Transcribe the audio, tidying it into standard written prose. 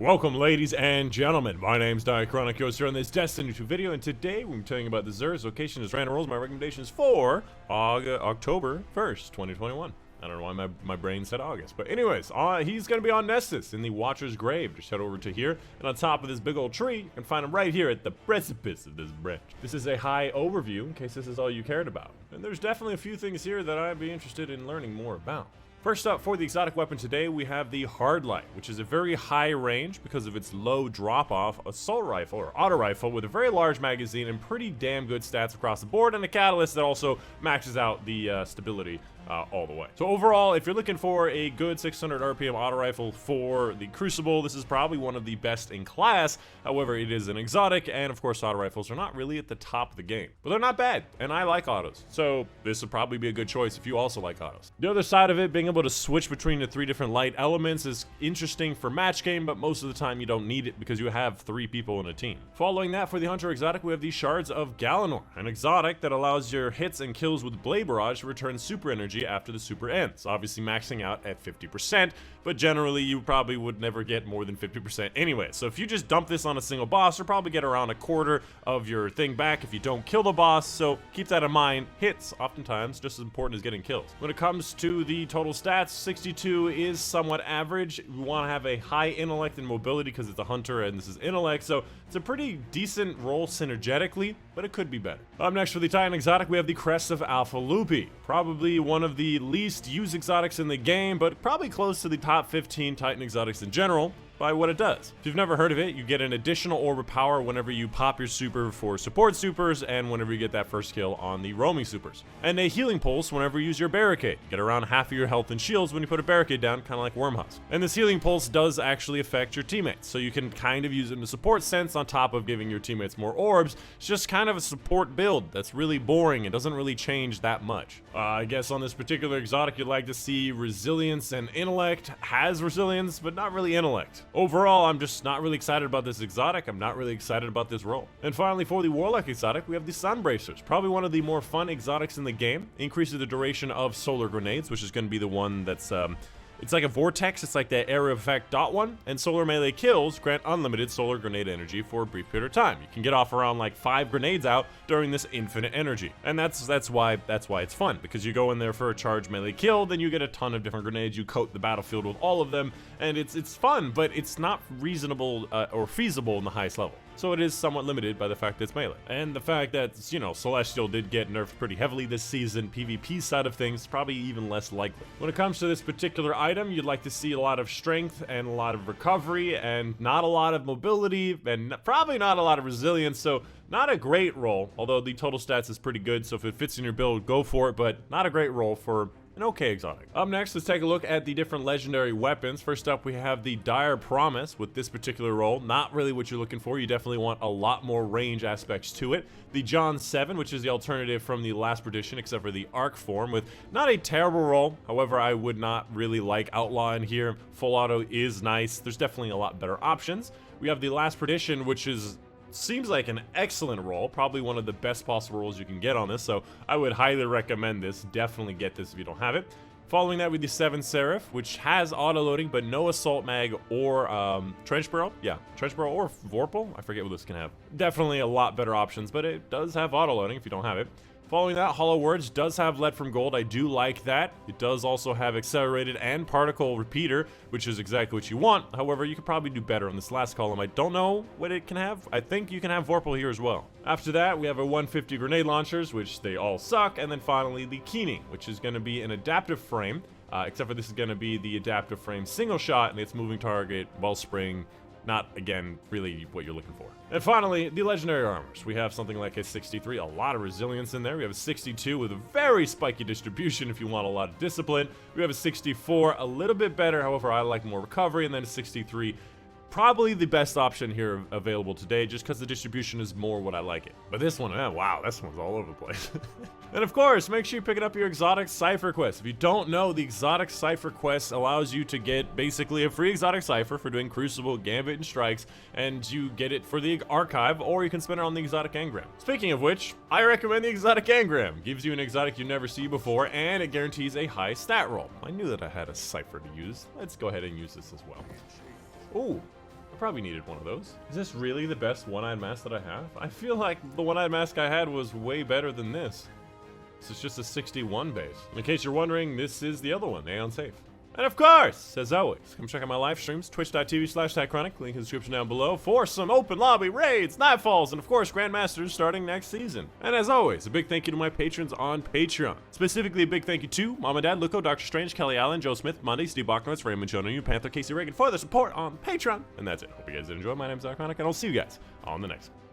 Welcome, ladies and gentlemen. My name's Dychronic, yours here on this Destiny 2 video, and today we're telling you about the Xur's location as random rolls. My recommendations for October 1st, 2021. I don't know why my brain said August, but anyways, he's going to be on Nessus in the Watcher's Grave. Just head over to here, and on top of this big old tree, you can find him right here at the precipice of this branch. This is a high overview in case this is all you cared about. And there's definitely a few things here that I'd be interested in learning more about. First up, for the exotic weapon today, we have the Hardlight, which is a very high range because of its low drop-off assault rifle or auto rifle with a very large magazine and pretty damn good stats across the board, and a catalyst that also maxes out the stability all the way. So overall, if you're looking for a good 600 RPM auto rifle for the Crucible, this is probably one of the best in class. However, it is an exotic, and of course auto rifles are not really at the top of the game, but they're not bad, and I like autos, so this would probably be a good choice if you also like autos. The other side of it, being able to switch between the three different light elements, is interesting for match game, but most of the time you don't need it because you have 3 people in a team. Following that, for the Hunter exotic, we have the Shards of Galanor, an exotic that allows your hits and kills with Blade Barrage to return super energy after the super ends, obviously maxing out at 50%, but generally you probably would never get more than 50% anyway. So if you just dump this on a single boss, you'll probably get around a quarter of your thing back if you don't kill the boss, so keep that in mind. Hits, oftentimes, just as important as getting kills. When it comes to the total stats, 62 is somewhat average. We want to have a high intellect and mobility because it's a hunter and this is intellect, so it's a pretty decent roll synergetically, but it could be better. Up next for the Titan exotic, we have the Crest of Alpha Lupi, probably one of the least used exotics in the game, but probably close to the top 15 Titan exotics in general by what it does. If you've never heard of it, you get an additional orb of power whenever you pop your super for support supers and whenever you get that first kill on the roaming supers. And a healing pulse whenever you use your barricade. You get around half of your health and shields when you put a barricade down, kind of like Wormhusk. And this healing pulse does actually affect your teammates, so you can kind of use it in a support sense on top of giving your teammates more orbs. It's just kind of a support build that's really boring. It doesn't really change that much. I guess on this particular exotic, you'd like to see resilience and intellect. Has resilience, but not really intellect. Overall, I'm just not really excited about this exotic. I'm not really excited about this role. And finally, for the Warlock exotic, we have the Sunbracers, probably one of the more fun exotics in the game. Increases the duration of solar grenades, which is going to be the one that's it's like a vortex. It's like the area effect dot one, and solar melee kills grant unlimited solar grenade energy for a brief period of time. You can get off around like 5 grenades out during this infinite energy, and that's why it's fun, because you go in there for a charge melee kill, then you get a ton of different grenades. You coat the battlefield with all of them, and it's fun, but it's not reasonable or feasible in the highest level. So it is somewhat limited by the fact that it's melee. And the fact that, you know, Celestial did get nerfed pretty heavily this season, PvP side of things, probably even less likely. When it comes to this particular item, you'd like to see a lot of strength and a lot of recovery and not a lot of mobility and probably not a lot of resilience, so not a great roll, although the total stats is pretty good, so if it fits in your build, go for it, but not a great roll for an okay exotic. Up next, let's take a look at the different legendary weapons. First up, we have the Dire Promise with this particular role. Not really what you're looking for. You definitely want a lot more range aspects to it. The John 7, which is the alternative from the last perdition, except for the arc form, with not a terrible role. However, I would not really like Outlaw in here. Full auto is nice. There's definitely a lot better options. We have the last perdition, which seems like an excellent roll, probably one of the best possible rolls you can get on this, so I would highly recommend this. Definitely get this if you don't have it. Following that with the 7 Seraph, which has auto-loading, but no assault mag or trench barrel. Yeah, trench barrel or Vorpal. I forget what this can have. Definitely a lot better options, but it does have auto-loading if you don't have it. Following that, Hollow Words does have Lead from Gold. I do like that. It does also have Accelerated and Particle Repeater, which is exactly what you want. However, you could probably do better on this last column. I don't know what it can have. I think you can have Vorpal here as well. After that, we have a 150 Grenade Launchers, which they all suck. And then finally, the Keening, which is going to be an adaptive frame, except for this is going to be the adaptive frame single shot, and it's moving target, Wellspring. Not, again, really what you're looking for. And finally, the legendary armors. We have something like a 63, a lot of resilience in there. We have a 62 with a very spiky distribution if you want a lot of discipline. We have a 64, a little bit better, however, I like more recovery, and then a 63. Probably the best option here available today, just because the distribution is more what I like it. But this one, wow, this one's all over the place. And of course, make sure you pick up your exotic Cipher quest. If you don't know, the exotic Cipher quest allows you to get basically a free exotic Cipher for doing Crucible, Gambit, and Strikes, and you get it for the archive, or you can spend it on the exotic engram. Speaking of which, I recommend the exotic engram. Gives you an exotic you never see before, and it guarantees a high stat roll. I knew that I had a Cipher to use. Let's go ahead and use this as well. Ooh. I probably needed one of those. Is this really the best one-eyed mask that I have? I feel like the one-eyed mask I had was way better than this. This is just a 61 base. In case you're wondering, this is the other one, Aeon Safe. And of course, as always, come check out my live streams, twitch.tv/Dychronic, link in the description down below, for some open lobby raids, nightfalls, and of course, Grandmasters starting next season. And as always, a big thank you to my patrons on Patreon. Specifically, a big thank you to Mom and Dad, Luco, Dr. Strange, Kelly Allen, Joe Smith, Monte, Steve Bachowitz, Raymond Jonah, Panther, Casey Reagan for their support on Patreon. And that's it. Hope you guys did enjoy. My name's Dychronic, and I'll see you guys on the next one.